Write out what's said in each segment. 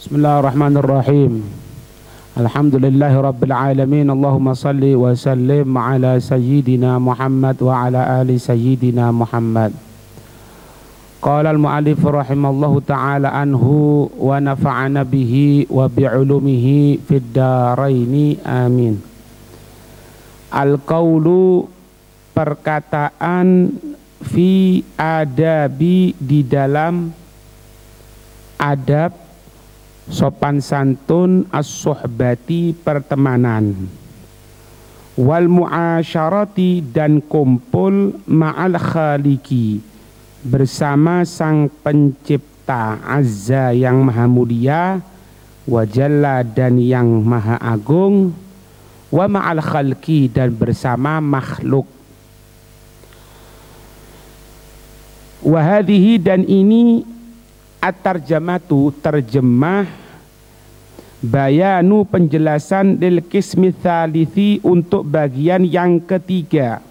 Bismillahirrahmanirrahim. Alhamdulillahi rabbil alamin. Allahumma salli wa sallim ala sayyidina Muhammad wa ala ali sayyidina Muhammad. Qala al-mu'allif rahimallahu ta'ala anhu wa nafa'ana bihi wa bi'ulumihi fid daraini amin. Al-qawlu, perkataan, fi adabi, di dalam adab, sopan santun, as-suhbati, pertemanan, wal muasyarati, dan kumpul, ma'al khaliki, bersama sang pencipta, azza, yang maha mulia, wa jalla, dan yang maha agung, wa ma'al khalki, dan bersama makhluk. Wa hadhihi, dan ini at-tarjamatu, terjemah, bayanu, penjelasan, lil qismi tsalithi, untuk bagian yang ketiga.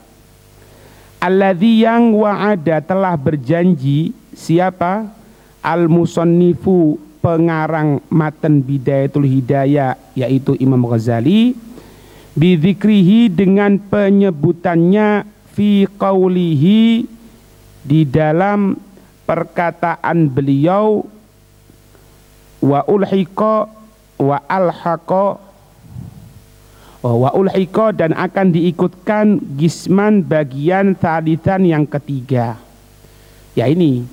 Alladzi, yang wa'ada, telah berjanji, siapa? Al-musannifu, pengarang matan Bidayatul Hidayah, yaitu Imam Ghazali, bidzikrihi, dengan penyebutannya, fi qaulihi, di dalam perkataan beliau, wa ulhiqa wa alhaqa wa ulhiqa, dan akan diikutkan gisman, bagian tsalitsan, yang ketiga. Ya, ini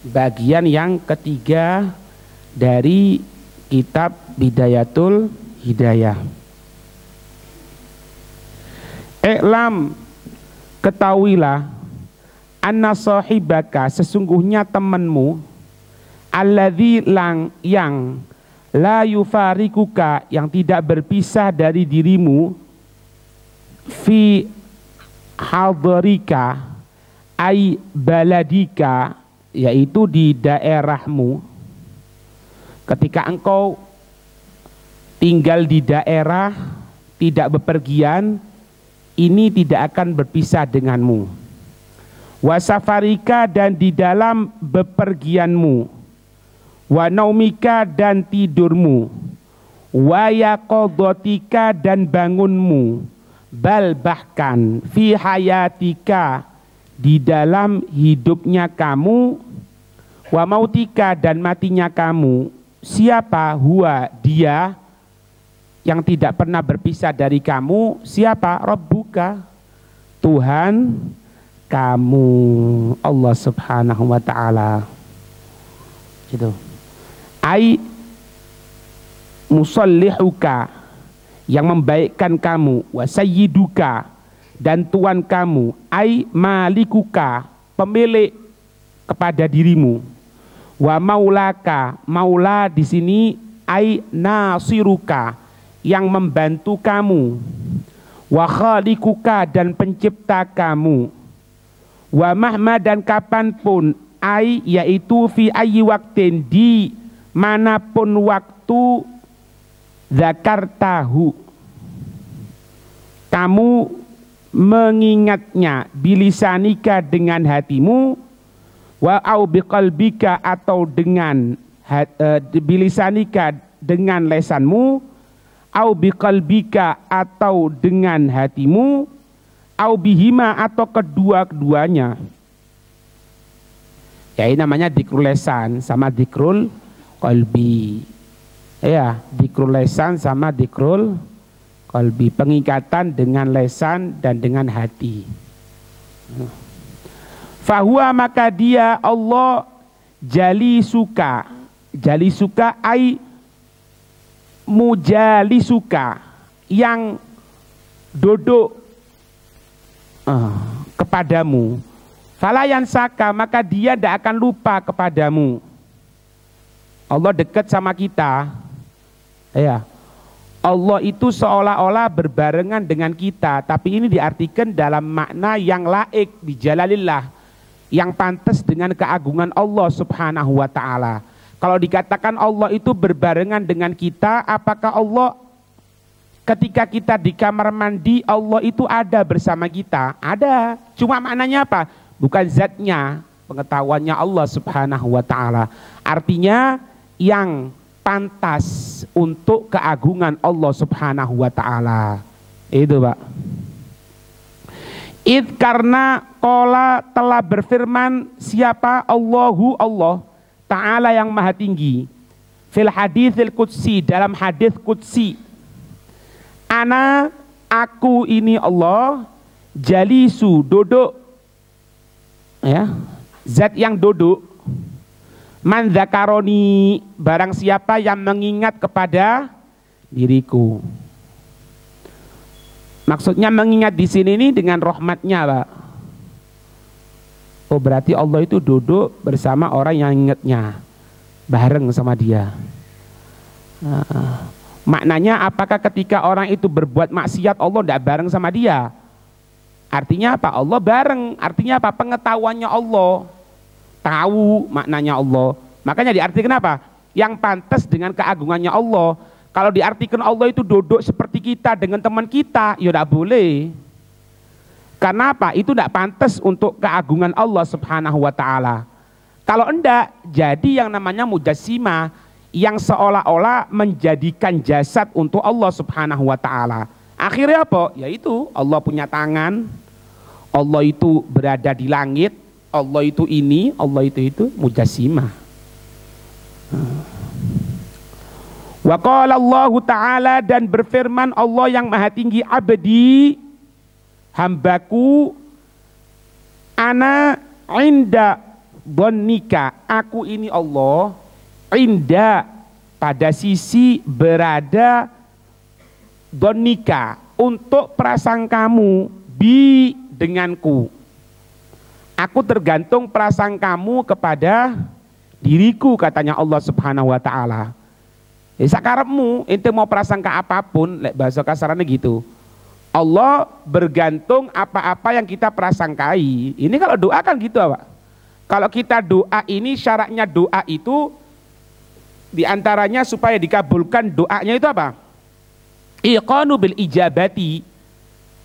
bagian yang ketiga dari kitab Bidayatul Hidayah. I'lam, ketahuilah, anna sahibaka, sesungguhnya temanmu, alladzi, yang la yufarikuka, yang tidak berpisah dari dirimu, fi hadarika, ai baladika, yaitu di daerahmu. Ketika engkau tinggal di daerah, tidak bepergian, ini tidak akan berpisah denganmu. Wasafarika, dan di dalam bepergianmu, wa naumika, dan tidurmu, wa yaqadhatika, dan bangunmu, bal, bahkan, fi hayatika, di dalam hidupnya kamu, wa mautika, dan matinya kamu. Siapa? Huwa, dia yang tidak pernah berpisah dari kamu. Siapa? Rabbuka, Tuhan kamu, Allah subhanahu wa ta'ala. Gitu. Ai musallihuka, yang membaikkan kamu, wa sayyiduka, dan tuan kamu, ai malikuka, pemilik kepada dirimu, wa maulaka, maula di sini ai nasiruka, yang membantu kamu, wa khalikuka, dan pencipta kamu, wa mahma, dan kapanpun, ai, yaitu fi ayyi waktin, di manapun waktu, zakartahu, kamu mengingatnya, bilisanika, dengan hatimu, wa au biqalbika, atau dengan bilisanika, dengan lesanmu, au biqalbika, atau dengan hatimu, au bihima, atau kedua-keduanya. Ya, ini namanya dzikrul lesan sama dzikrul qalbi. Ya, dzikrul lesan sama dzikrul qalbi, pengikatan dengan lesan dan dengan hati. Fahuwa, maka dia Allah, jalisuka, jalisuka ai mujalisuka, yang duduk kepadamu. Falayan saka, maka dia tidak akan lupa kepadamu. Allah dekat sama kita. Ya, Allah itu seolah-olah berbarengan dengan kita, tapi ini diartikan dalam makna yang laik bi jalalillah, yang pantas dengan keagungan Allah subhanahu wa ta'ala. Kalau dikatakan Allah itu berbarengan dengan kita, apakah Allah ketika kita di kamar mandi, Allah itu ada bersama kita? Ada, cuma maknanya apa? Bukan zatnya, pengetahuannya Allah subhanahu wa ta'ala. Artinya yang pantas untuk keagungan Allah Subhanahu wa taala. Itu, Pak. Karena qala telah berfirman siapa? Allahu Allah Ta'ala yang maha tinggi. Fil haditsil qudsi, dalam hadis qudsi. Aku ini Allah, jalisu, duduk. Ya, zat yang duduk. Man dzakaroni, barang siapa yang mengingat kepada diriku. Maksudnya mengingat di sini ini dengan rahmatnya, Pak. Oh, berarti Allah itu duduk bersama orang yang ingatnya, bareng sama dia. Maknanya apakah ketika orang itu berbuat maksiat Allah tidak bareng sama dia? Artinya apa? Allah bareng. Artinya apa? Pengetahuannya Allah. Tahu maknanya Allah. Makanya diartikan apa? Yang pantas dengan keagungannya Allah. Kalau diartikan Allah itu duduk seperti kita dengan teman kita, ya tidak boleh. Karena apa? Itu tidak pantas untuk keagungan Allah Subhanahu wa taala. Kalau enggak, jadi yang namanya mujassimah, yang seolah-olah menjadikan jasad untuk Allah Subhanahu wa taala. Akhirnya apa? Yaitu Allah punya tangan, Allah itu berada di langit, Allah itu ini, Allah itu mujassimah. Wa qala Allah Ta'ala, dan berfirman Allah yang maha tinggi, abdi, hambaku, ana inda dhannika, aku ini Allah, inda, pada sisi berada, dhannika, untuk prasangkamu, bi, denganku. Aku tergantung prasangkamu kepada diriku, katanya Allah Subhanahu wa taala. Sakarepmu, ente mau prasangka apapun, bahasa kasarannya gitu. Allah bergantung apa-apa yang kita prasangkai. Ini kalau doa kan gitu, Pak. Kalau kita doa ini, syaratnya doa itu diantaranya supaya dikabulkan doanya itu apa? Iqanu bil ijabati,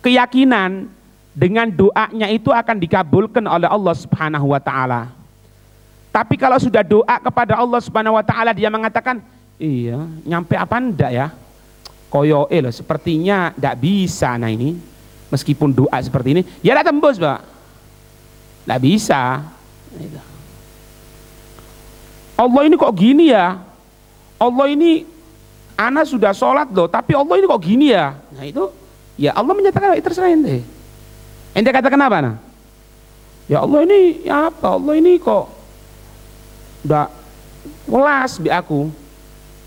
keyakinan dengan doanya itu akan dikabulkan oleh Allah Subhanahu wa taala. Tapi kalau sudah doa kepada Allah Subhanahu wa taala, dia mengatakan, iya, nyampe apa enggak ya? Koyo loh, sepertinya enggak bisa. Nah ini, meskipun doa seperti ini, ya enggak tembus, Pak. Enggak bisa. Allah ini kok gini ya? Allah ini, ana sudah sholat loh, tapi Allah ini kok gini ya? Nah itu, ya Allah menyatakan, terserah ente. Ente katakan apa? Nah? Ya Allah ini, ya apa? Allah ini kok udah welas bi aku.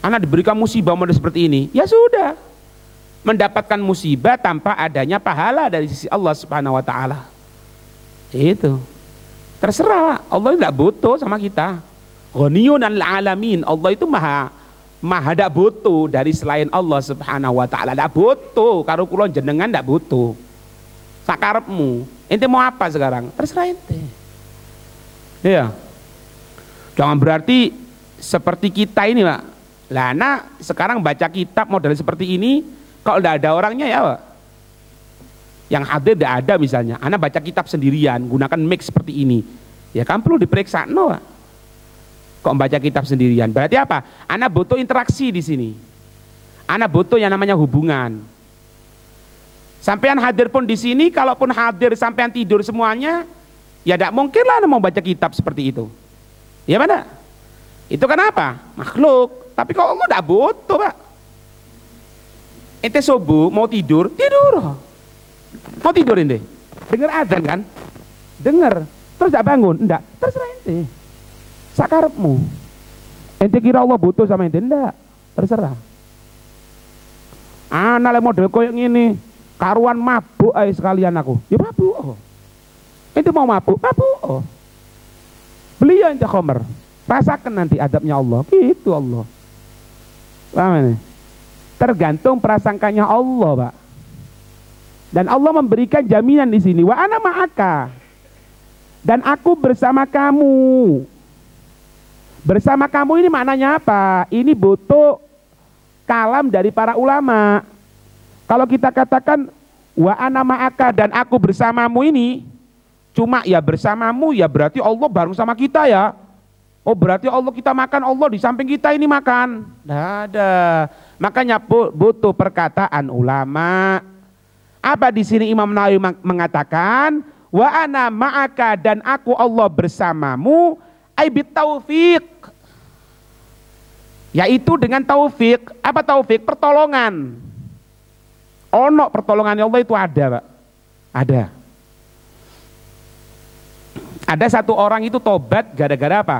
Anak diberikan musibah model seperti ini, ya sudah, mendapatkan musibah tanpa adanya pahala dari sisi Allah Subhanahu wa taala. Itu terserah, Allah tidak butuh sama kita. Ghaniyun 'anil 'alamin, Allah itu maha tidak butuh dari selain Allah Subhanahu wa taala. Tidak butuh, karo kula jenengan tidak butuh. Sakarepmu, ente mau apa sekarang? Terserah ente. Iya. Jangan berarti seperti kita ini, Pak. Lah, anak sekarang baca kitab model seperti ini, kalau tidak ada orangnya ya, Pak. Yang hadir tidak ada misalnya, anak baca kitab sendirian, gunakan mic seperti ini, ya kan perlu diperiksa, no, Pak. Kok baca kitab sendirian? Berarti apa? Anak butuh interaksi di sini. Anak butuh yang namanya hubungan. Sampean hadir pun di sini, kalaupun hadir sampean tidur semuanya, ya tidak mungkin lah mau baca kitab seperti itu. Ya mana? Itu kenapa? Makhluk. Tapi kalau Allah tidak butuh, Pak. Ente subuh mau tidur, tidur. Mau tidur ente, dengar adzan kan? Dengar, terus tidak bangun? Enggak, terserah ente. Sakarepmu. Ente kira Allah butuh sama ente? Enggak, terserah. Anak model koyok ini, karuan mabuk aja sekalian aku. Ya mabuk. Oh. Ente mau mabuk? Mabuk. Oh. Beli ya ente khomer. Rasakan nanti adabnya Allah. Gitu Allah. Paham ini? Tergantung prasangkanya Allah, Pak. Dan Allah memberikan jaminan di sini. Wa ana ma'aka. Dan aku bersama kamu. Bersama kamu ini maknanya apa? Ini butuh kalam dari para ulama. Kalau kita katakan wa ana ma'aka dan aku bersamamu ini, cuma ya bersamamu ya berarti Allah bareng sama kita ya. Oh berarti Allah kita makan, Allah di samping kita ini makan. Tidak ada. Makanya butuh perkataan ulama. Apa di sini Imam Nawawi mengatakan, wa ana ma'aka, dan aku Allah bersamamu, aibit taufik. Yaitu dengan taufik. Apa taufik? Pertolongan. Ono pertolongan Allah itu ada, Pak. Ada. Ada satu orang itu tobat gara-gara apa?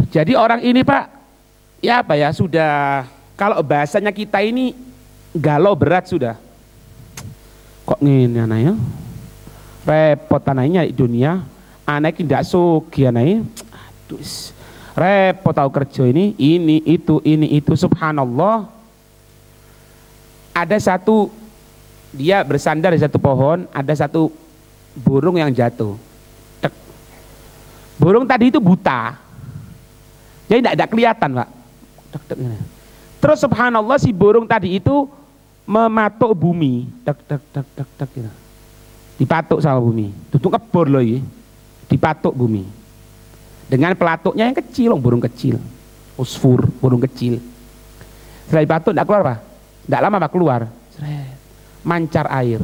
Jadi orang ini, Pak, ya apa ya, sudah, kalau bahasanya kita ini galau berat sudah. Kok ngene anaknya? Repot anaknya di dunia, anak tidak suki anaknya. Aduh, repot tahu kerja ini itu, subhanallah. Ada satu, dia bersandar di satu pohon, ada satu burung yang jatuh. Tek. Burung tadi itu buta, jadi tidak kelihatan, Pak. Tek, tek, terus subhanallah si burung tadi itu mematuk bumi, tek tek tek tek tek gitu. Dipatuk sama bumi, tutup kebor loh ini, dipatuk bumi dengan pelatuknya yang kecil, burung kecil, usfur, burung kecil. Setelah dipatuk tidak keluar, Pak, tidak lama Pak keluar, mancar air.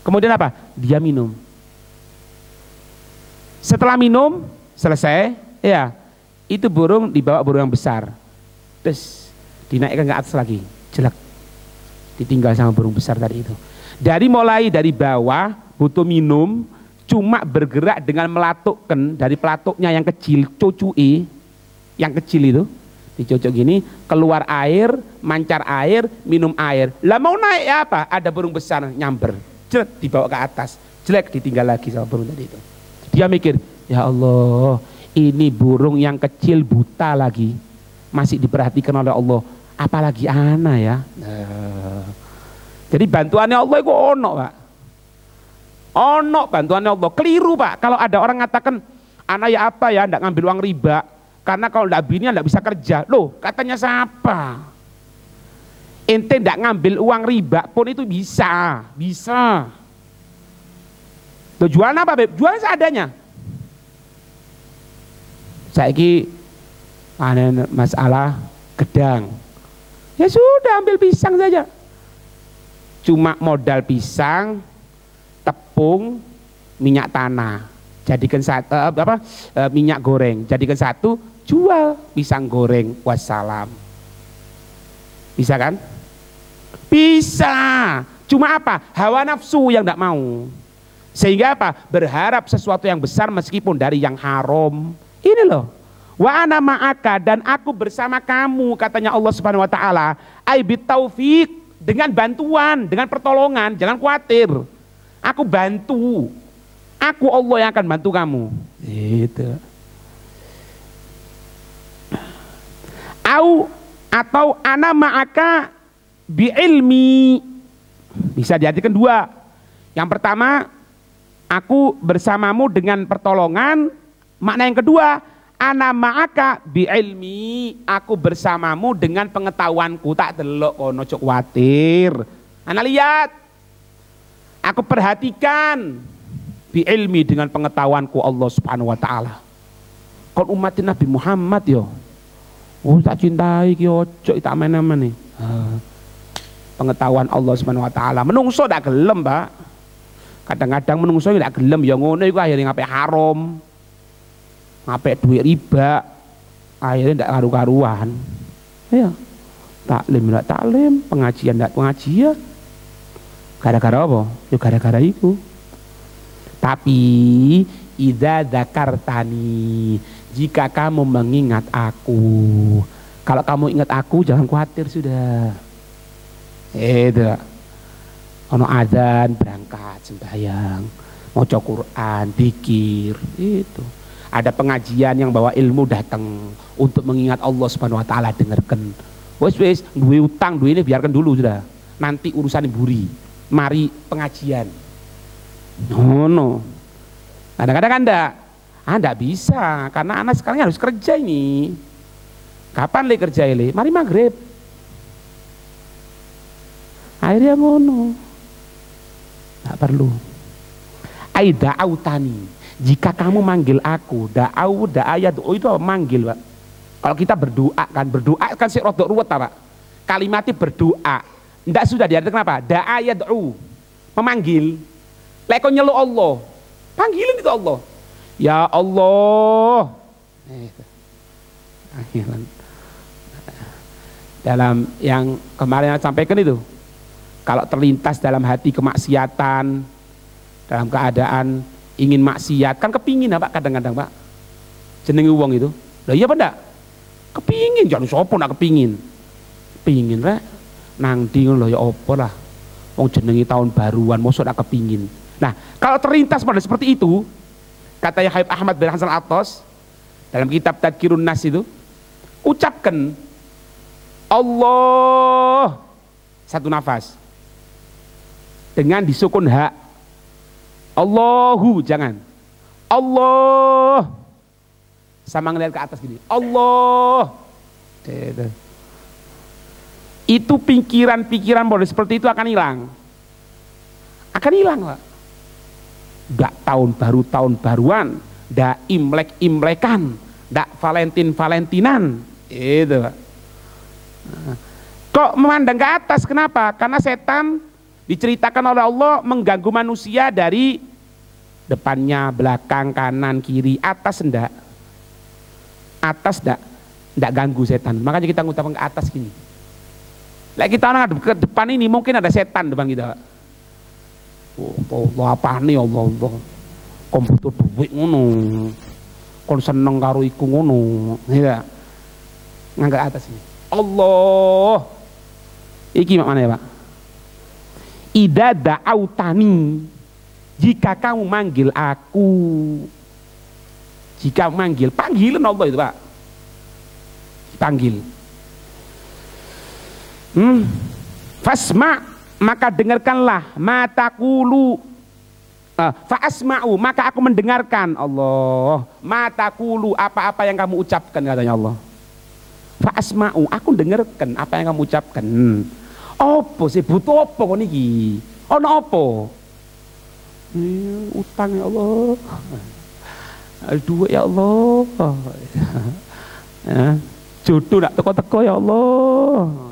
Kemudian apa? Dia minum. Setelah minum selesai, ya itu burung dibawa burung yang besar, terus dinaikkan ke atas lagi, jelek, ditinggal sama burung besar tadi itu. Mulai dari bawah butuh minum, cuma bergerak dengan melatukkan dari pelatuknya yang kecil, cucui yang kecil itu dicocok gini, keluar air, mancar air, minum air. Lah mau naik ya apa? Ada burung besar nyamber, jelek, dibawa ke atas, jelek, ditinggal lagi sama burung tadi itu. Dia mikir, ya Allah, ini burung yang kecil buta lagi, masih diperhatikan oleh Allah, apalagi ana ya. Jadi bantuannya Allah itu ono, Pak. Ono bantuannya Allah. Keliru, Pak, kalau ada orang ngatakan, ana ya apa ya, ndak ngambil uang riba, karena kalau ndak bini ndak bisa kerja. Loh, katanya siapa? Ente ndak ngambil uang riba pun itu bisa. Tuh, jualan apa, Beb? Jualan seadanya. Saiki ada masalah gedang. Ya sudah, ambil pisang saja. Cuma modal pisang, tepung, minyak tanah. Jadikan satu minyak goreng. Jadikan satu, jual pisang goreng. Wassalam. Bisa kan? Bisa. Cuma apa? Hawa nafsu yang tidak mau. Sehingga apa? Berharap sesuatu yang besar meskipun dari yang haram. Ini loh. Wa ana ma'aka, dan aku bersama kamu, katanya Allah Subhanahu wa taala. Aibit taufik, dengan bantuan, dengan pertolongan, jangan khawatir. Aku bantu. Aku Allah yang akan bantu kamu. Gitu. Atau ana ma'aka bi ilmi. Bisa diartikan dua. Yang pertama, aku bersamamu dengan pertolongan. Makna yang kedua, ana ma'aka bi ilmi, aku bersamamu dengan pengetahuanku. Tak delok kono cok kuatir. Ana lihat, aku perhatikan bi ilmi, dengan pengetahuanku Allah Subhanahu wa taala. Kon umat Nabi Muhammad yo. Oh tak cintai ki ojo tak main-main nih. Pengetahuan Allah Subhanahu wa taala. Menungso tak gelem, Pak. Kadang-kadang menungso tak gelem ya ngono iku akhirnya ngapain haram. Ngapain duit riba, akhirnya tidak karu-karuan. Ya, taklim, pengajian tidak pengajian. Gara-gara apa? Ya gara-gara itu. Tapi idza dzakartani, jika kamu mengingat aku, kalau kamu ingat aku jangan khawatir sudah. Itu. Ono adzan berangkat sembahyang, maca Quran, zikir, itu. Ada pengajian yang bawa ilmu datang untuk mengingat Allah Subhanahu wa taala, dengarkan. Wes duwe utang, duwe ini biarkan dulu sudah. Nanti urusan buri. Mari pengajian. No. Kadang-kadang kan enggak bisa karena anak sekarang harus kerja ini. Kapan le kerja le? Mari maghrib. Akhirnya ngono. Enggak perlu. Aida autani. Jika kamu manggil aku, da'ayat, itu apa? Manggil, Pak. Kalau kita berdoa kan sih rodok ruwet, Pak. Kalimatnya berdoa. Ndak sudah diartikan apa? Da'ayad'u, memanggil. Lek kau nyeluk Allah, panggilin itu Allah. Ya Allah. Dalam yang kemarin saya sampaikan itu, kalau terlintas dalam hati kemaksiatan, dalam keadaan ingin maksiat, kan kepingin Pak kadang-kadang Pak. Jenenge wong itu. Lah iya apa ndak? Kepingin, jangan sopo nak kepingin. Kepingin rek. Nang di ngono ya apa lah. Wong jenenge tahun baruan mosok nak kepingin. Nah, kalau terlintas pada seperti itu, kata Habib Ahmad bin Hasan Al-Attas dalam kitab Tadhkirun Nas itu, ucapkan Allah satu nafas dengan disukun hak. Allahu, jangan Allah sama ngeliat ke atas gini, Allah. Itu pikiran-pikiran boleh seperti itu akan hilang, Pak. Ndak tahun baruan, ndak imlek-imlekan, ndak Valentinan, itu Pak. Kok memandang ke atas? Kenapa? Karena setan diceritakan oleh Allah mengganggu manusia dari depannya, belakang, kanan, kiri, atas ndak. Atas ndak ganggu setan. Makanya kita ngucapkan ke atas gini. Lek kita orang ke depan ini mungkin ada setan depan kita. Allah apa nih Allah komputer duit ngono, kon seneng karo iku ngono, ya ngangkat atas ini. Allah, iki mana ya Pak? Ida da'autani, jika kamu manggil aku, jika manggil, panggilin Allah itu Pak, panggil. Fasma, maka dengarkanlah, matakulu, fa'asma'u, maka aku mendengarkan. Allah, matakulu, apa-apa yang kamu ucapkan, katanya Allah. Fa'asma'u, aku dengarkan apa yang kamu ucapkan. Apa sih, butuh apa kok niki? Ono apa? Utang ya Allah, duit ya Allah, jodoh nak teko-teko ya Allah.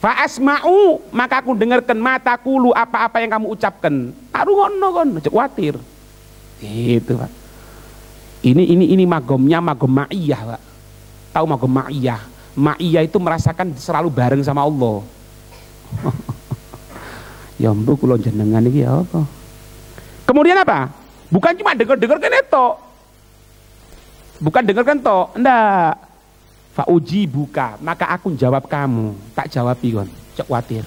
Fa'asma'u, maka aku dengarkan, matakulu, apa-apa yang kamu ucapkan. Tak rungono kon, aja khawatir. Itu Pak. Ini magomnya magom ma'iyah Pak. Tahu magom ma'iyah? Ma'iyah itu merasakan selalu bareng sama Allah. Ya ampun kula jenengan iki ya apa? Kemudian apa? Bukan cuma dengar-dengarkan itu. Bukan dengarkan toh, enggak. Fauji buka, maka aku jawab kamu. Tak jawab ikon, cek khawatir.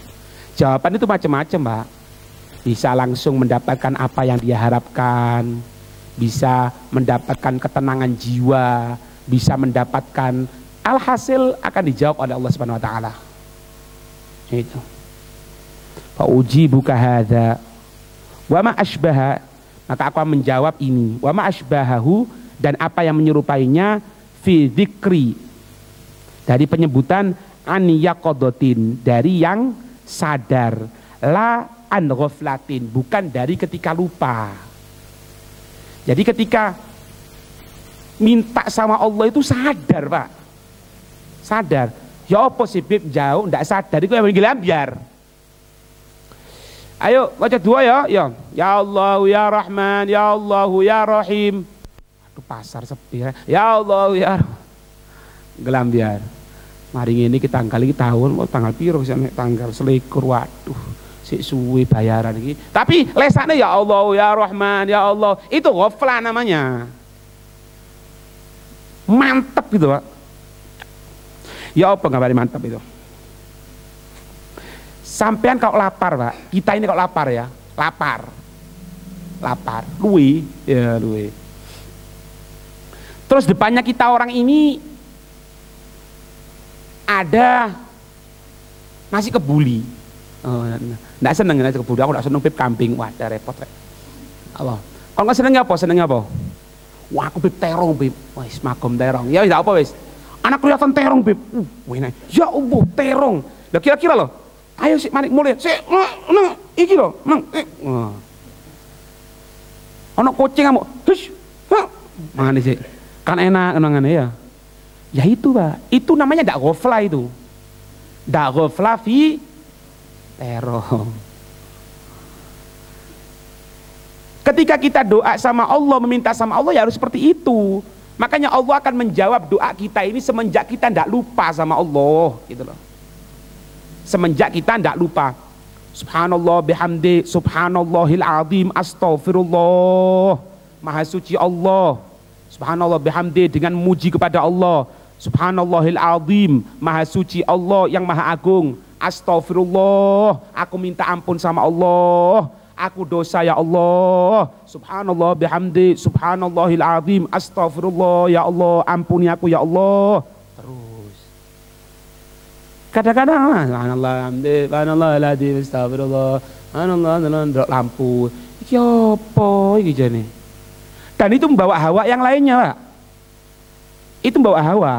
Jawaban itu macam-macam Pak. Bisa langsung mendapatkan apa yang dia harapkan, bisa mendapatkan ketenangan jiwa, bisa mendapatkan alhasil akan dijawab oleh Allah Subhanahu Wa Taala. Itu. Fauji buka hada, wa ma ashbaha, maka aku akan menjawab ini. Wa ma ashbahahu, dan apa yang menyerupainya fi dzikri, dari penyebutan aniyaqodotin, dari yang sadar, la an ghaflatin, bukan dari ketika lupa. Jadi ketika minta sama Allah itu sadar Pak, sadar. Ya apa sih Bib jauh ndak sadar itu yang biar. Ayo baca dua ya. Ya Allah ya Rahman, ya Allah ya Rahim. Aduh pasar sepi ya Allah ya gelambiar. Mari ini kita tanggal iki tahun, tanggal piro sampe tanggal selikur, waduh, sik suwe bayaran iki. Tapi lesane ya Allah ya Rahman ya Allah, itu ghaflah namanya. Mantep gitu Pak. Ya apa ngabari mantep itu? Sampean kalau lapar Pak, kita ini kalau lapar ya, lapar, luwe, ya luwe. Terus depannya kita orang ini ada nasi kebuli. Nggak seneng nasi kebuli, aku nggak seneng pip kambing. Wah, ada repot rek. Allah. Kalau nggak senengnya apa? Senengnya apa? Wah, aku pip terong pip. Wis magom terong. Ya tidak apa wis. Anak kelihatan terong pip. Ya Allah terong. Lah kira-kira loh. Ayo sih manik mulai. Sik, iki loh, nang. Ono kucing kamu, hush, mana sih? Kan enak ngene ya. Ya itu Pak, itu namanya ndak ghaflah itu. Ndak ghaflah fi teror. Ketika kita doa sama Allah, meminta sama Allah ya harus seperti itu. Makanya Allah akan menjawab doa kita ini semenjak kita ndak lupa sama Allah, gitu loh. Semenjak kita ndak lupa. Subhanallah bihamdi, subhanallahil azim, astaghfirullah. Maha suci Allah. Subhanallah bihamdi, dengan muji kepada Allah. Subhanallahil azim, maha suci Allah yang maha agung. Astaghfirullah, aku minta ampun sama Allah. Aku dosa ya Allah. Subhanallah bihamdi, subhanallahil azim, astaghfirullah ya Allah, ampuni aku ya Allah. Terus kadang-kadang subhanallah bihamdi, subhanallahil astagfirullah, subhanallah, lampu. Iki apa iki jane? Dan itu membawa hawa yang lainnya, Pak. Itu membawa hawa.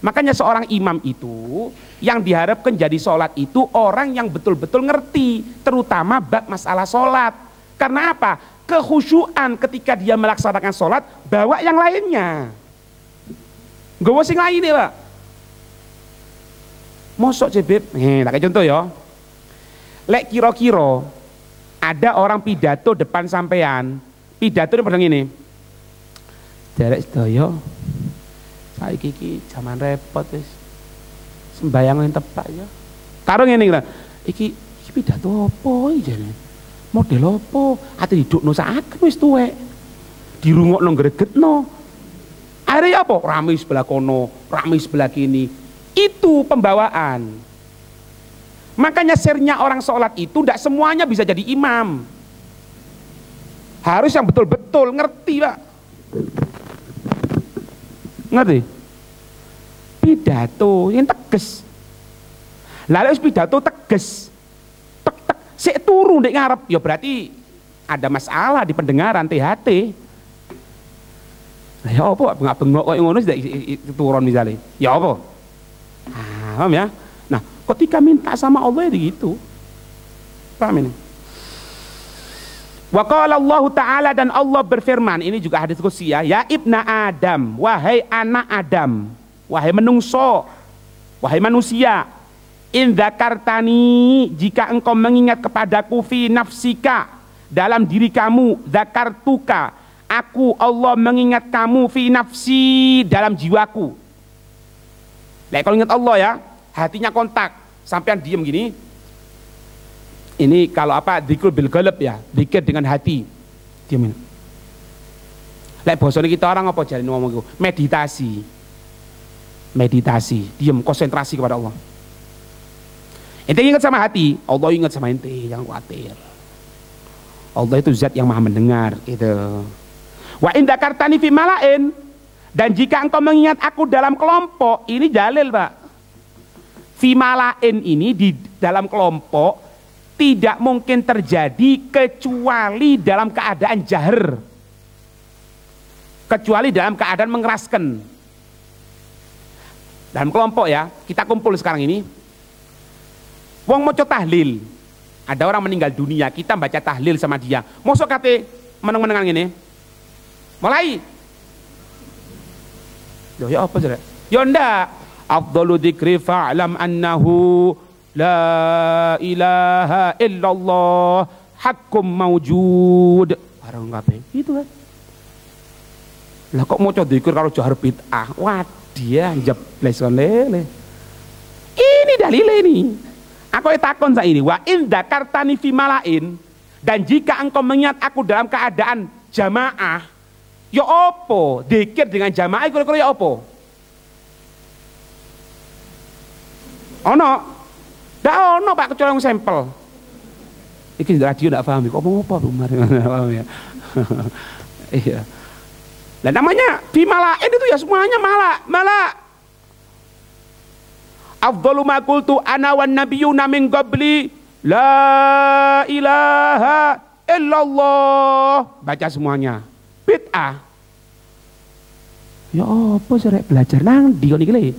Makanya seorang imam itu yang diharapkan jadi sholat itu orang yang betul-betul ngerti, terutama bab masalah sholat. Karena apa? Kekhusyuan ketika dia melaksanakan sholat, bawa yang lainnya. Gak sing lain ya Pak. Mosok cebeb, tak kayak contoh ya. Lek kira-kira ada orang pidato depan sampean, pidato ini pada gini. Derek sedaya. Saiki iki zaman repot wis. Sembayang yang tepat ya. Karo ngene iki pidato apa iki jane? Model apa? Ate didukno saken wis tuwek. Dirungokno gregetno. Are apa? Rame sebelah kono, rame sebelah kini. Itu pembawaan. Makanya sernya orang sholat itu tidak semuanya bisa jadi imam. Harus yang betul-betul ngerti, Pak. Ngerti? Pidato yang tegas. Lalu pidato tegas. Tek-tek sik turu ndek ngarep, ya berarti ada masalah di pendengaran THT. Ya apa nggak bengok kok ngono sudah turun misalnya. Ya apa? Paham ya? Nah, ketika minta sama Allah itu gitu. Paham ini? Wa qala Allah Ta'ala, dan Allah berfirman, ini juga hadis qudsi ya ibna Adam, wahai anak Adam, wahai menungso, wahai manusia, in dzakartani, jika engkau mengingat kepadaku fi nafsika, dalam diri kamu, dzakartuka, aku Allah mengingat kamu fi nafsi, dalam jiwaku. Nah, kalau ingat Allah ya, hatinya kontak, sampean diem gini. Ini kalau apa, dzikir bil qalb ya, dzikir dengan hati. Diamin. Lek bosone kita orang apa jare ngomong iku? Meditasi. Meditasi, diam, konsentrasi kepada Allah. Ente ingat sama hati, Allah ingat sama ente, jangan khawatir. Allah itu zat yang maha mendengar, gitu. Wa in dzakartani fi malain, dan jika engkau mengingat aku dalam kelompok, ini dalil, Pak. Fi malain ini di dalam kelompok tidak mungkin terjadi kecuali dalam keadaan jahar, kecuali dalam keadaan mengeraskan. Dalam kelompok ya, kita kumpul sekarang ini, wong moco tahlil, ada orang meninggal dunia, kita baca tahlil sama dia, mosok kate meneng-menengan ini, mulai, ya apa sih? Ya ndak, afdalu dzikri fa'lam annahu la ilaha illallah hakum mawjud, barang kabeh gitu kan. Lah kok mau coba dzikir kalau jahar bid'ah, wah dia jebles kon lele. Ini dalile ini. Aku takon saiki, wa in dzakartani fi malain, dan jika engkau mengingat aku dalam keadaan jamaah, ya opo? Dzikir dengan jamaah kira-kira ya opo? Ono? Ndak ono Pak, kecuali yang sampel. Iki radio ndak paham kok ngomong apa Umar. Paham ya. Iya. Lah namanya fi malain itu ya semuanya mala. Afdalu ma qultu ana wan nabiyyuna min qabli la ilaha illallah. Baca semuanya. Bid'ah. Ya apa sih belajar nang ndi kok iki le?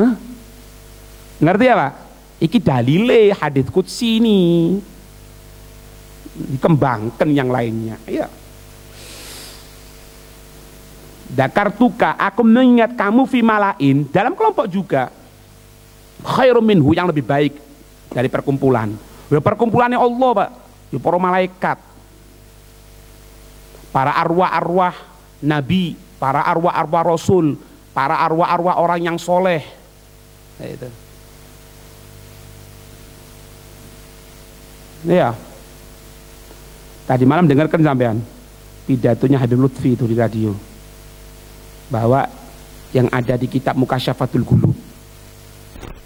Hah? Ngerti ya Pak? Iki dalile hadits qudsi ini. dikembangkan yang lainnya. Ya. Dakartuka, aku mengingat kamu fi malain, dalam kelompok juga. Khairum minhu, yang lebih baik dari perkumpulan. Ya perkumpulannya Allah, Pak. Ya para malaikat. Para arwah-arwah nabi, para arwah-arwah rasul, para arwah-arwah orang yang soleh. Itu. Ya. Tadi malam dengarkan sampean pidatonya Habib Lutfi itu di radio. Bahwa yang ada di kitab Mukasyafatul Qulub.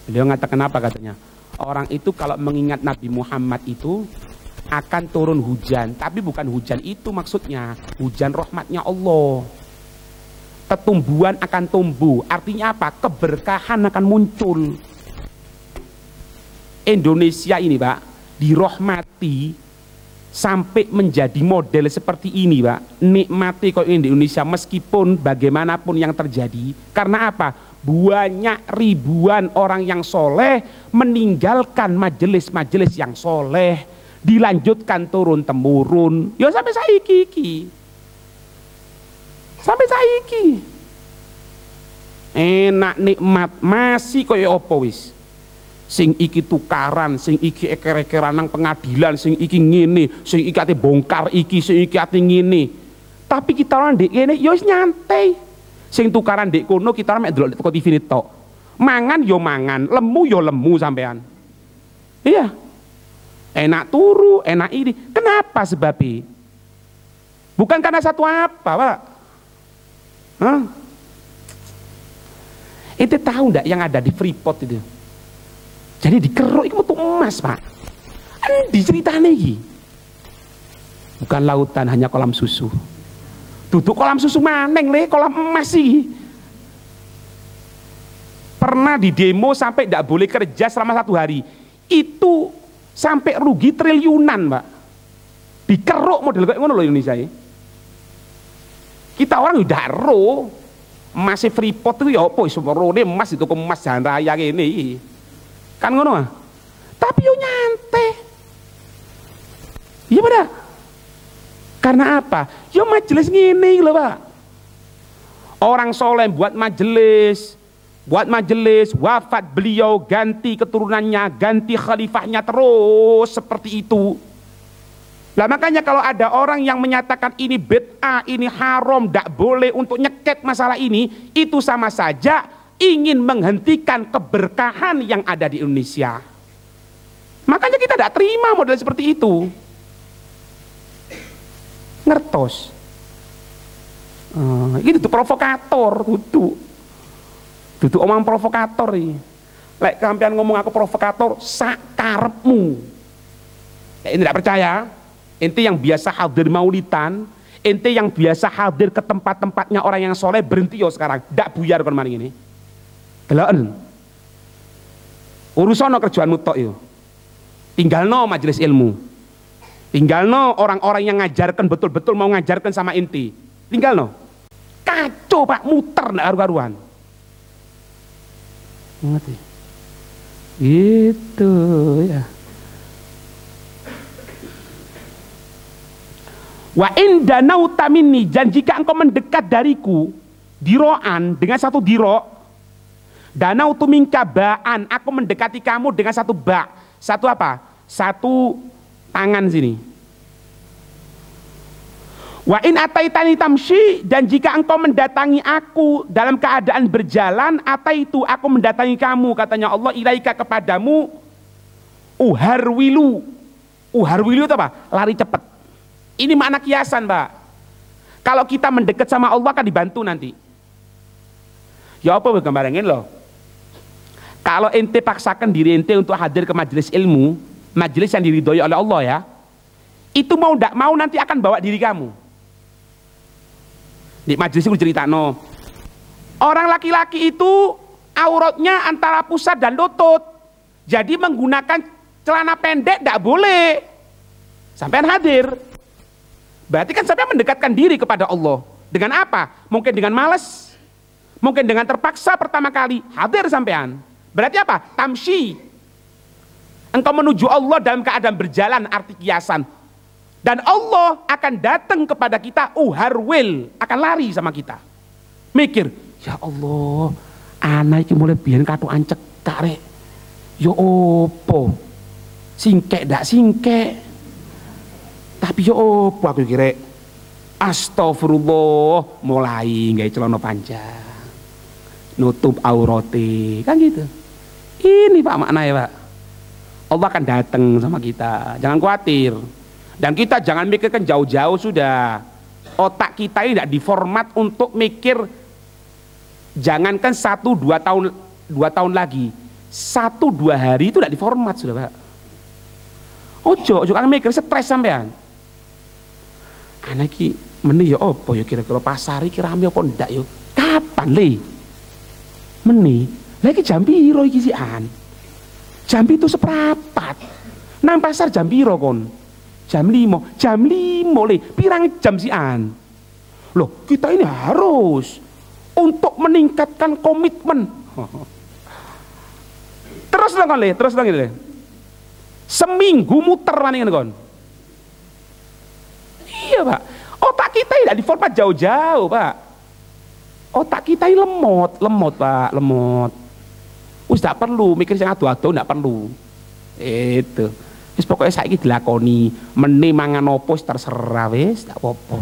Beliau mengatakan apa katanya? Orang itu kalau mengingat Nabi Muhammad itu akan turun hujan, tapi bukan hujan itu maksudnya, hujan rahmatnya Allah. Ketumbuhan akan tumbuh, artinya apa? Keberkahan akan muncul. Indonesia ini, Pak, dirahmati sampai menjadi model seperti ini, Pak. Nikmati kok Indonesia meskipun bagaimanapun yang terjadi. Karena apa? Banyak ribuan orang yang soleh meninggalkan majelis-majelis yang soleh, dilanjutkan turun temurun. Ya sampai saiki. Sampai saiki. Enak nikmat masih koyo apa wis. Sing iki tukaran, sing iki eker-ekeran nang pengadilan, sing iki ngene, sing iki ate bongkar iki, sing iki ate ngene. Tapi kita orang ndek kene ya wis nyantai. Sing tukaran ndek kono kita mek delok teko TV tok. Mangan yo mangan, lemu yo lemu sampean. Iya. Enak turu, enak ini. Kenapa sebabnya? Bukan karena satu apa, Pak? Hah? Ente tahu enggak yang ada di Freeport itu? Jadi dikeruk itu untuk emas, Pak. Endi ceritane iki? Bukan lautan, hanya kolam susu. Duduk kolam susu maneng le, kolam emas sih. Pernah di demo sampai tidak boleh kerja selama 1 hari. Itu sampai rugi triliunan, Pak. Dikeruk model kayak ngono loh Indonesia ini. Kita orang udah ero masih Freeport itu ya apa semorone emas itu emas jalan raya ini. Kan ngono ah. Tapi yo nyantai. Iya pada. Karena apa? Yo majelis ngene lho, Pak. Orang soleh buat majelis, wafat beliau, ganti keturunannya, ganti khalifahnya terus seperti itu. Lah makanya kalau ada orang yang menyatakan ini bid'ah, ini haram, tidak boleh untuk nyeket masalah ini, itu sama saja ingin menghentikan keberkahan yang ada di Indonesia. Makanya kita tidak terima model seperti itu. Ngertos. Ini tuh provokator, tuh omong provokator ini. Lek sampean ngomong aku provokator, sakarepmu. Ini tidak percaya. Ente yang biasa hadir maulidan, ente yang biasa hadir ke tempat-tempatnya orang yang soleh, berhenti yo sekarang. Tidak buyar kon mari ini. Deloken. Urusan kerjaanmu tok yo. Tinggalno majelis ilmu. Tinggalno orang-orang yang ngajarkan betul-betul mau ngajarkan sama ente. Tinggalno. Kacau Pak, muter ndak karu-karuan. Ngerti? Gitu ya. Wa inda nauta minni, dan jika engkau mendekat dariku diroan dengan satu diro, danautu minka ba'an, aku mendekati kamu dengan satu ba', satu apa? Satu tangan sini. Wa in ataitani tamshi, dan jika engkau mendatangi aku dalam keadaan berjalan, ataitu aku mendatangi kamu, katanya Allah, ilaika kepadamu, uharwilu itu apa? Lari cepat. Ini makna kiasan, Pak. Kalau kita mendekat sama Allah akan dibantu nanti. Ya apa gambarengin loh. Kalau ente paksakan diri ente untuk hadir ke majelis ilmu, majelis yang diridhoi oleh Allah ya, itu mau ndak mau nanti akan bawa diri kamu. Di majelis itu cerita no. Orang laki-laki itu auratnya antara pusat dan lutut. Jadi menggunakan celana pendek ndak boleh. Sampai hadir. Berarti kan sampai mendekatkan diri kepada Allah. Dengan apa? Mungkin dengan malas, mungkin dengan terpaksa pertama kali hadir sampean. Berarti apa? Tamshi. Engkau menuju Allah dalam keadaan berjalan, arti kiasan. Dan Allah akan datang kepada kita uharwil, akan lari sama kita. Mikir, ya Allah, anak iki mulai biyen katokan cekak rek. Ya opo? Singkek dak singkek. Tapi ya opo aku kira astagfirullah, mulai gawe celana panjang. Nutup aurate, kan gitu. Ini Pak maknanya Pak. Allah akan datang sama kita, jangan khawatir. Dan kita jangan mikirkan jauh-jauh sudah. Otak kita ini tidak diformat untuk mikir. Jangankan 1-2 tahun lagi, 1-2 hari itu tidak diformat sudah Pak. Ojo kan mikir stres sampean. Anak iki meni ya apa ya kira-kira pasar iki rame apa ndak ya? Kapan le? Meni. Lagi jam piro iki sian? Jam itu seprapat. Nang pasar jam piro kon? Jam 5. Jam 5 le. Pirang jam sian? Loh, kita ini harus untuk meningkatkan komitmen. Terus dong kon le, terus dong le. Seminggu muter maningan kon. Iya Pak. Otak kita tidak diformat jauh-jauh Pak. Otak kita ini lemot Pak, lemot. Wis tidak perlu mikir sing adu-adu, tidak perlu. Itu. Wis pokoknya saiki dilakoni, meni mangan opo terserah wis, tidak apa-apa.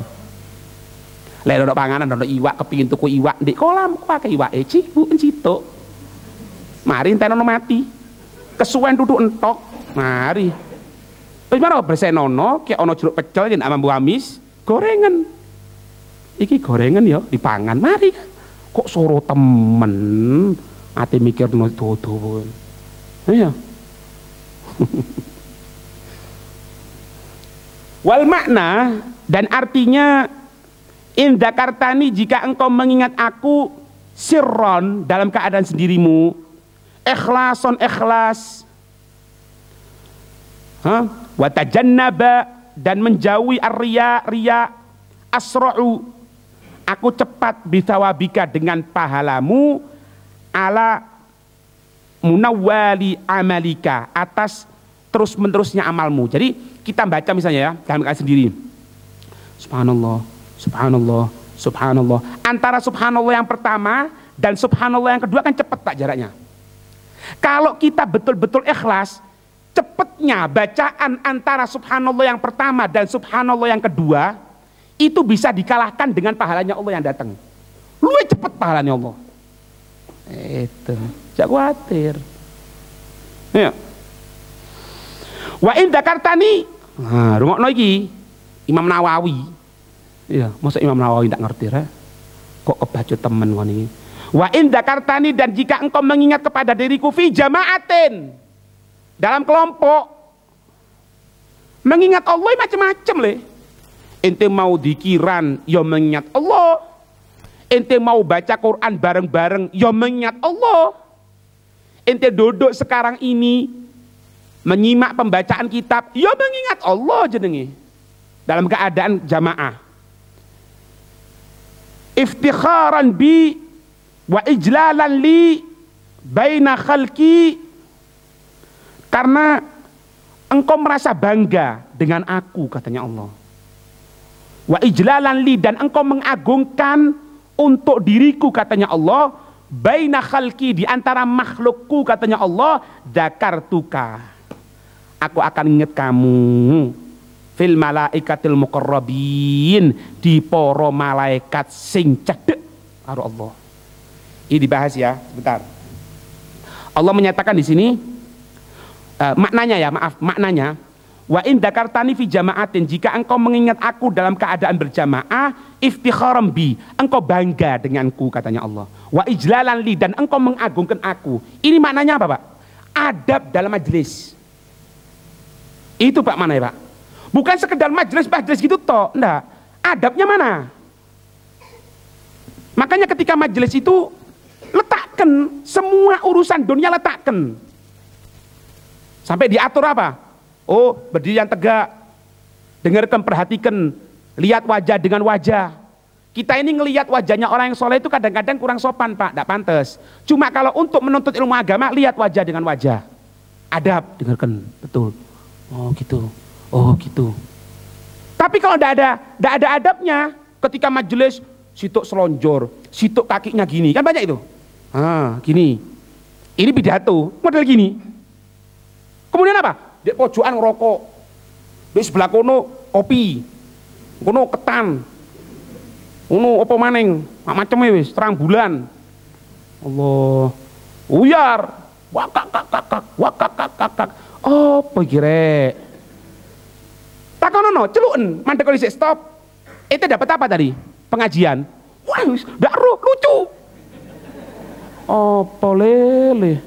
Lek ono panganan, ono iwak, kepingin tuku iwak, ndek kolam ku pakai iwake cibu encituk. Mari entenono mati. Kesuwen duduk entok, mari. Wis mana bersenono, kayak ono jeruk pecel yen ambu amis, gorengan. Iki gorengan ya dipangan, mari. Kok soro temen, ati mikir dodo. Iya. Wal makna dan artinya in dzakartani, jika engkau mengingat aku sirron dalam keadaan sendirimu, ikhlason ikhlas, wa tajannaba dan menjauhi ar-riya, asra'u aku cepat bisawabika dengan pahalamu, ala munawwali amalika atas terus menerusnya amalmu. Jadi kita baca misalnya ya dalam keadaan sendiri, subhanallah, subhanallah, subhanallah. Antara subhanallah yang pertama dan subhanallah yang kedua kan cepat Pak jaraknya. Kalau kita betul-betul ikhlas, cepatnya bacaan antara subhanallah yang pertama dan subhanallah yang kedua itu bisa dikalahkan dengan pahalanya Allah yang datang. Luwih cepat pahalanya Allah. Itu, jangan khawatir. Ya. Wa in dzakartani, rungokno iki Imam Nawawi. Iya, masa Imam Nawawi tidak ngerti ya? Kok kebacut temen kon iki. Wa in dzakartani, dan jika engkau mengingat kepada diriku fi jama'atin, dalam kelompok. Mengingat Allah macam-macam le. Ente mau dikiran ya mengingat Allah. Ente mau baca Quran bareng-bareng ya mengingat Allah. Ente duduk sekarang ini menyimak pembacaan kitab ya mengingat Allah jenenge. Dalam keadaan jamaah. Iftikharan bi wa ijlalan li baina khalqi, karena engkau merasa bangga dengan aku katanya Allah. Wa ijlalan li, dan engkau mengagungkan untuk diriku katanya Allah, baina khalqi, di antara makhlukku katanya Allah, dzakartuka, aku akan ingat kamu fil malaikatil muqarrabin, di para malaikat sing cedhek karo Allah. Ini dibahas ya sebentar. Allah menyatakan di sini maknanya ya, maaf, maknanya wa in dzakartani fi jama'atin, jika engkau mengingat aku dalam keadaan berjamaah, iftikharam bi, engkau bangga denganku katanya Allah. Wa ijlalan li, dan engkau mengagungkan aku. Ini maknanya apa Pak? Adab dalam majelis. Itu Pak maknanya Pak. Bukan sekedar majelis gitu toh, enggak. Adabnya mana? Makanya ketika majelis itu letakkan semua urusan dunia, letakkan. Sampai diatur apa? Oh, berdiri yang tegak, dengarkan, perhatikan, lihat wajah dengan wajah. Kita ini ngelihat wajahnya orang yang soleh itu kadang-kadang kurang sopan Pak, tidak pantas. Cuma kalau untuk menuntut ilmu agama, lihat wajah dengan wajah. Adab, dengarkan, betul. Oh gitu, oh gitu. Tapi kalau tidak ada adabnya, ketika majelis situk selonjor, situk kakinya gini, kan banyak itu. Gini. Ini pidato, model gini. Kemudian apa? Di pojokan ngerokok. Di sebelah kono kopi. Kono ketan. Kono apa maning? Macam wis terang bulan. Allah. Uyar. Wakak. Apa kira? Takonono, celuken, mandek kali stop. Itu dapat apa tadi? Pengajian. Wah, ndak lucu. Apa lele?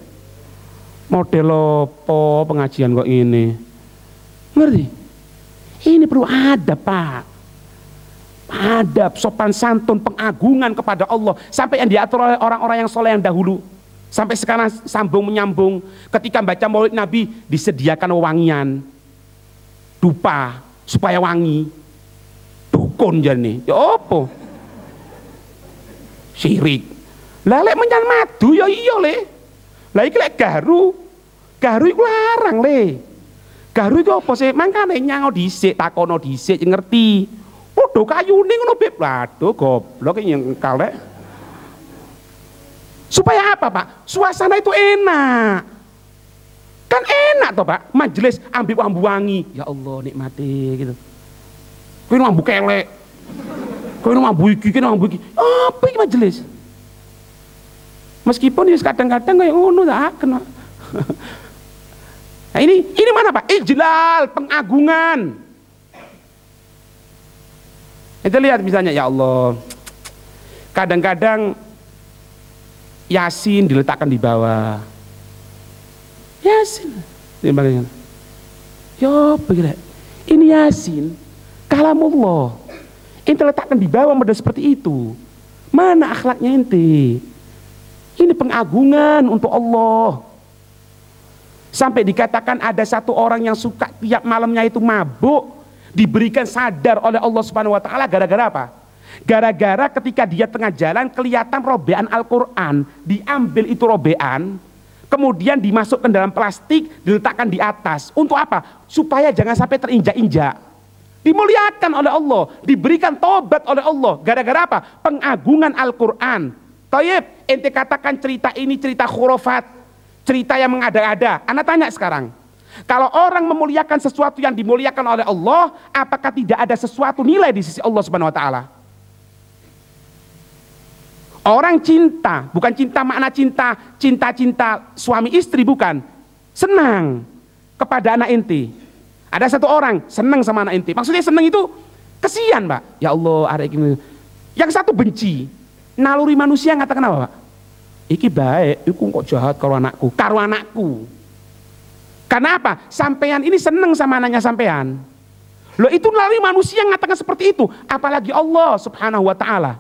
Model apa pengajian kok ini? Ngerti? Ini perlu adab, Pak. Adab, sopan santun, pengagungan kepada Allah. Sampai yang diatur oleh orang-orang yang soleh yang dahulu. Sampai sekarang sambung menyambung. Ketika baca maulid Nabi, disediakan wewangian. Dupa, supaya wangi. Dukun jane. Ya apa? Syirik. Lah lek menyan madu ya iya le. Lah iki lek garu. Garu iku larang le. Garu iku apa sih? Mangkane nyango dhisik, takono dhisik ngerti. Padha kayune ngono beb. Waduh goblok iki nyengkal lek. Supaya apa, Pak? Suasana itu enak. Kan enak toh, Pak. Majelis ambil ambu wangi. Ya Allah nikmati gitu. Kowe ambu kelek. Kowe ambu iki, Apa iki majelis? Meskipun ya kadang-kadang kayak ngono tak kena. Nah ini mana Pak? Ijlal, pengagungan. Itu lihat misalnya ya Allah. Kadang-kadang Yasin diletakkan di bawah. Yasin. Ya begitu. Ini Yasin, kalamullah. Ini letakkan di bawah model seperti itu. Mana akhlaknya ente? Ini pengagungan untuk Allah. Sampai dikatakan ada satu orang yang suka tiap malamnya itu mabuk, diberikan sadar oleh Allah Subhanahu wa taala gara-gara apa? Gara-gara ketika dia tengah jalan kelihatan robean Al-Qur'an, diambil itu robean, kemudian dimasukkan dalam plastik, diletakkan di atas. Untuk apa? Supaya jangan sampai terinjak-injak. Dimuliakan oleh Allah, diberikan tobat oleh Allah. Gara-gara apa? Pengagungan Al-Qur'an. Tayyib, ente katakan cerita ini cerita khurafat, cerita yang mengada-ada. Ana tanya sekarang, kalau orang memuliakan sesuatu yang dimuliakan oleh Allah, apakah tidak ada sesuatu nilai di sisi Allah Subhanahu wa taala? Orang cinta, bukan cinta makna cinta suami istri, bukan. Senang kepada anak ente. Ada satu orang senang sama anak ente. Maksudnya senang itu kesian, Pak. Ya Allah, ada ini. Yang satu benci. Naluri manusia ngatakan apa, Pak? Iki baik, iku kok jahat karo anakku. Karena apa? Sampean ini seneng sama anaknya sampean. Loh itu naluri manusia ngatakan seperti itu, apalagi Allah Subhanahu wa taala.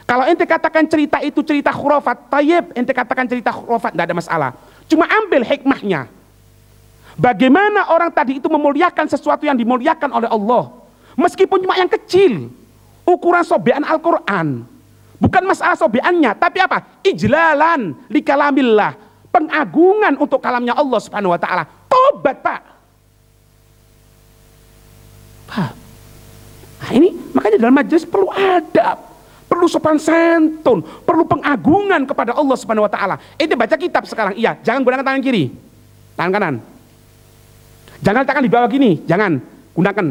Kalau ente katakan cerita itu cerita khurafat, tayyib, ente katakan cerita khurafat, enggak ada masalah. Cuma ambil hikmahnya. Bagaimana orang tadi itu memuliakan sesuatu yang dimuliakan oleh Allah. Meskipun cuma yang kecil, ukuran sobean Al-Qur'an. Bukan masalah sobeannya, tapi apa? Ijlalan li kalamillah, pengagungan untuk kalamnya Allah Subhanahu wa taala. Tobat, Pak. Pak. Nah, ini makanya dalam majelis perlu adab, perlu sopan santun, perlu pengagungan kepada Allah Subhanahu wa taala. Ente baca kitab sekarang, iya, jangan gunakan tangan kiri. Tangan kanan. Jangan letakkan di bawah gini, jangan gunakan.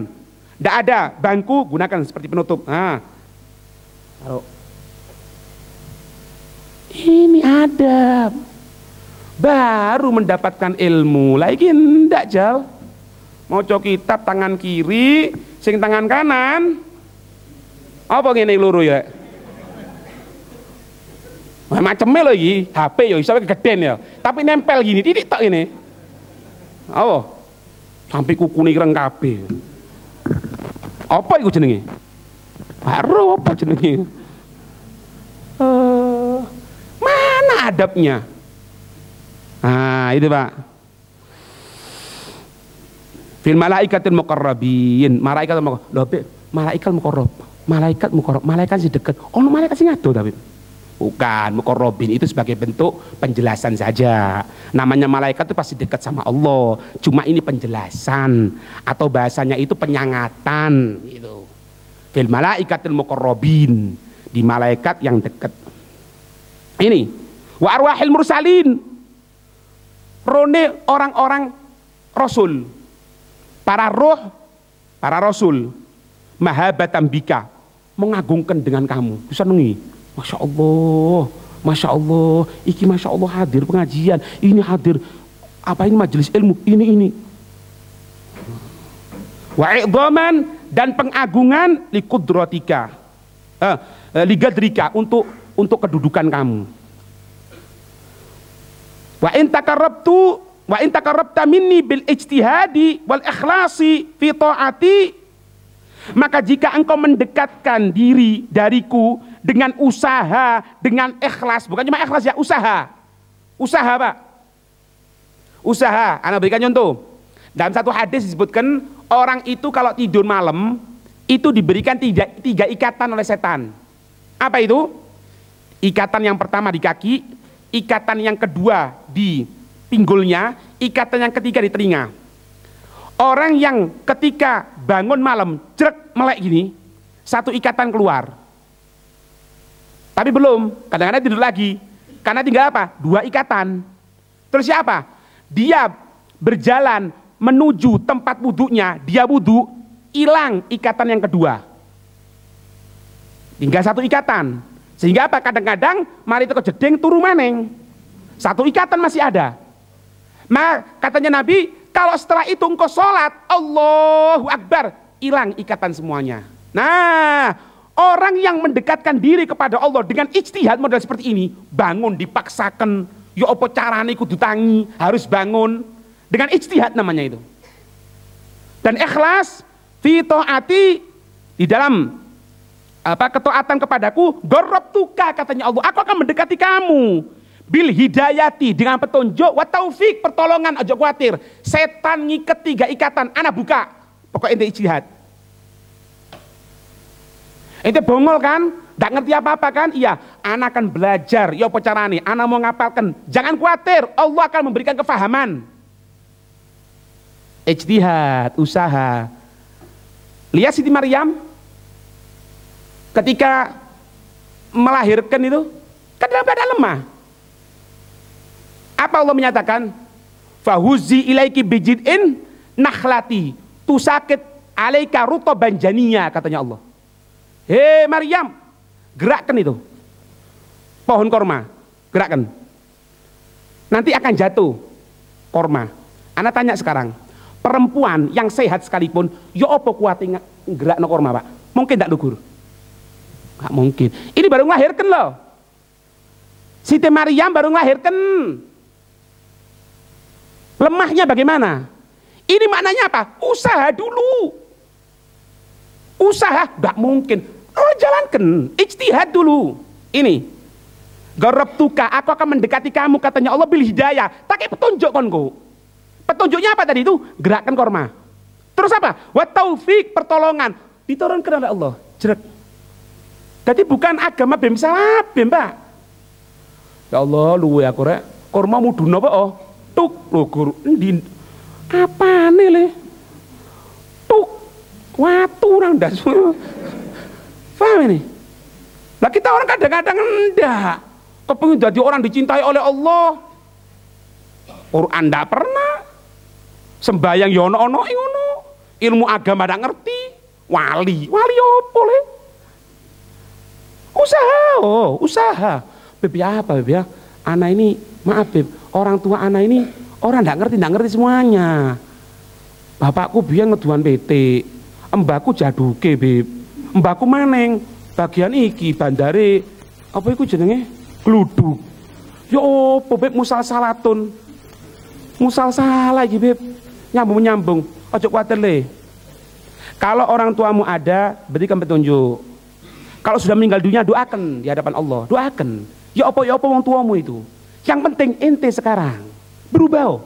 Tidak ada bangku, gunakan seperti penutup. Nah. Taruh. Ini adab. Baru mendapatkan ilmu. Lagi ndak jal. Mau kitab tangan kiri, sing tangan kanan. Apa ngene loro ya? Wah, macemnya lagi, HP ya iso gegeden ya. Tapi nempel gini, titik tok ini. Oh. Sampai kukune ireng kabeh. Apa iku jenenge? Baru apa jenenge? Mana adabnya? Nah, itu Pak. Fil malaikatil muqarrabin, malaikat muqarrab. Malaikat muqarrab. Malaikat sing deket. Ono malaikat sing ado tapi. Bukan, muqarrabin itu sebagai bentuk penjelasan saja. Namanya malaikat itu pasti dekat sama Allah. Cuma ini penjelasan atau bahasanya itu penyangatan gitu. Fil malaikatil muqarrabin, di malaikat yang dekat. Ini wa arwahil mursalin, rone orang-orang rasul, para roh, para rasul, mahabatan bika, mengagungkan dengan kamu. Bisa nengi. Masya Allah, iki Masya Allah hadir pengajian, ini hadir apa ini majelis ilmu, ini. Wa idhaman, dan pengagungan likudratika, ligadrika, untuk kedudukan kamu. Wa in takarrabta minni bil ijtihadi wal ikhlasi fi ta'ati, maka jika engkau mendekatkan diri dariku dengan usaha, dengan ikhlas, bukan cuma ikhlas ya, usaha Pak, usaha. Ana berikan contoh. Dalam satu hadis disebutkan orang itu kalau tidur malam itu diberikan tiga ikatan oleh setan. Apa itu? Ikatan yang pertama di kaki, ikatan yang kedua di pinggulnya, ikatan yang ketiga di telinga. Orang yang ketika bangun malam jerek melek gini, satu ikatan keluar. Tapi belum, kadang-kadang tidur lagi. Karena tinggal apa? Dua ikatan. Terus siapa? Dia berjalan menuju tempat wudhunya, dia wudhu, hilang ikatan yang kedua. Tinggal satu ikatan. Sehingga apa? Kadang-kadang mari itu kejedeng turu maneng. Satu ikatan masih ada. Nah, katanya Nabi, kalau setelah itu engkau sholat, Allahu Akbar, hilang ikatan semuanya. Nah, orang yang mendekatkan diri kepada Allah dengan ijtihad model seperti ini, bangun dipaksakan, ya apa carane kudu tangi, harus bangun dengan ijtihad namanya itu. Dan ikhlas fi taati, di dalam ketaatan kepadaku, gorobtuka, katanya Allah, aku akan mendekati kamu bil hidayati, dengan petunjuk, wa taufik, pertolongan, aja khawatir. Setan ngiket tiga ikatan, ana buka. Pokoknya ente ijtihad. Ente bongol kan? Nggak ngerti apa-apa kan? Iya, ana akan belajar. Ya apa carane? Ana mau ngapalkan. Jangan khawatir, Allah akan memberikan kefahaman. Ijtihad, usaha. Lihat Siti Maryam ketika melahirkan itu kan dalam keadaan lemah. Apa Allah menyatakan? Fahuzi ilaiki bijid'in nakhlati tusakit alaika rutoban janiya, katanya Allah. Hei Maryam, gerakkan itu pohon korma, gerakkan. Nanti akan jatuh korma. Ana tanya sekarang, perempuan yang sehat sekalipun, yo opo kuatin gerak no korma Pak? Mungkin tidak lugur? Gak mungkin. Ini baru melahirkan loh. Siti Maryam baru melahirkan. Lemahnya bagaimana? Ini maknanya apa? Usaha dulu. Usaha, gak mungkin. Oh, jalankan, ijtihad dulu. Ini, garabtuka, aku akan mendekati kamu, katanya Allah, bil hidayah. Pakai petunjuk konku. Petunjuknya apa tadi itu? Gerakkan korma. Terus apa? Wa taufik, pertolongan. Diturunkan oleh Allah. Jerek. Jadi bukan agama bem salabem, Pak. Ya Allah, luwe aku rek. Korma mudun apa? Oh, tuk, lho guru. Endi? Apane le? Tuk. Watu orang ndak. Paham ini? Lah kita orang kadang-kadang enggak kepengin jadi orang dicintai oleh Allah. Quran ndak pernah. Sembayang ya ono-ono ngono. Ilmu agama ndak ngerti. Wali opo le? Usaha. Beb ya apa Beb ya? Anak ini, maaf Beb, orang tua anak ini orang ndak ngerti semuanya. Bapakku biyen ngeduan PT. Mbakku jaduke Beb, mbakku maneng bagian iki bandare apa iku jenenge gluduk. Yo opo Beb, musal salah iki Beb, nyambung ojo kuatir le. Kalau orang tuamu ada, berikan petunjuk. Kalau sudah meninggal dunia, doakan di hadapan Allah, doakan. Ya opo wong tuamu itu. Yang penting ente sekarang berubah.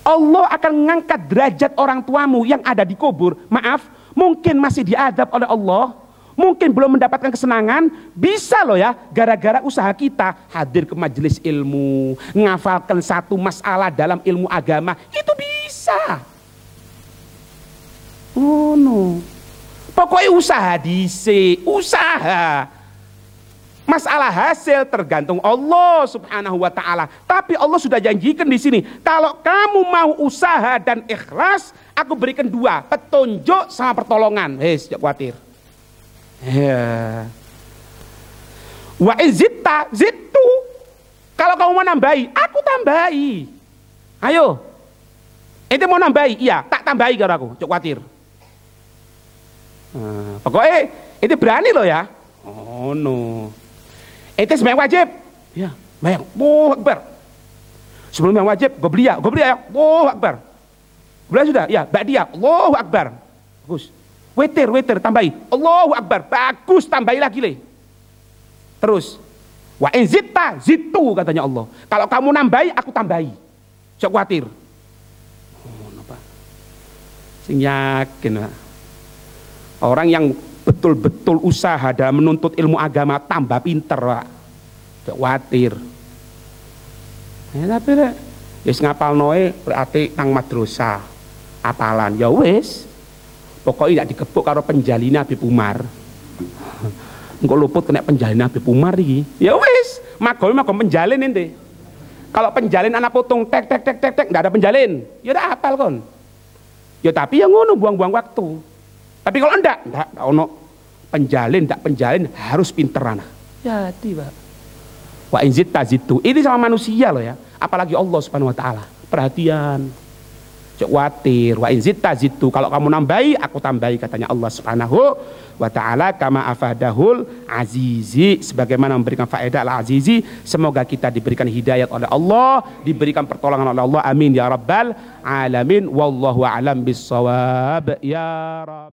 Allah akan mengangkat derajat orang tuamu yang ada di kubur. Maaf, mungkin masih diadab oleh Allah, mungkin belum mendapatkan kesenangan, bisa loh ya, gara-gara usaha kita hadir ke majelis ilmu, ngafalkan satu masalah dalam ilmu agama, itu bisa. Oh no. Pokoknya usaha usaha. Masalah hasil tergantung Allah Subhanahu wa taala. Tapi Allah sudah janjikan di sini, kalau kamu mau usaha dan ikhlas, aku berikan dua, petunjuk sama pertolongan. Jangan khawatir. Ya. Wa izitta zittu. Kalau kamu mau nambahi, aku tambahi. Ayo. Ente mau nambahi? Iya, tak tambahi kalau aku. Jangan khawatir. Pokoknya ente berani loh ya. Oh no. Ente sembahyang wajib, ya, sembahyang, Allahu Akbar. Sebelum yang wajib, gobliyah ya, Allahu Akbar. Gobliyah sudah, ya, ba'diyah, Allahu Akbar. Bagus. Witir, tambahi, Allahu Akbar. Bagus, tambahi lagi le. Terus, wa in zitta zittu katanya Allah. Kalau kamu nambahi, aku tambahi. Jangan khawatir. Oh, napa? Sing yakin, Pak. Orang yang betul-betul usaha dalam menuntut ilmu agama tambah pinter, Pak. Tidak khawatir. Ya tapi rek, wis ngapal noe berarti tang madrasah. Apalan ya wis. Pokoknya tidak dikepuk karo penjalin Habib Umar. Engko luput kena penjalin Habib Umar iki. Ya wis, magome penjalin ente. Kalau penjalin anak potong tek enggak ada penjalin. Ya udah hafal kon. Ya tapi ya ngono buang-buang waktu. Tapi kalau enggak ono penjalin harus pinter anak. Jadi Pak. Wa in zitta zittu. Ini sama manusia loh ya. Apalagi Allah Subhanahu wa taala. Perhatian. Jangan khawatir. Wa in zitta zittu. Kalau kamu nambahi, aku tambahi katanya Allah Subhanahu wa taala, kama afadahul azizi, sebagaimana memberikan faedah al-azizi. Semoga kita diberikan hidayat oleh Allah, diberikan pertolongan oleh Allah. Amin ya rabbal alamin. Wallahu a'lam bissawab. Ya Rabb.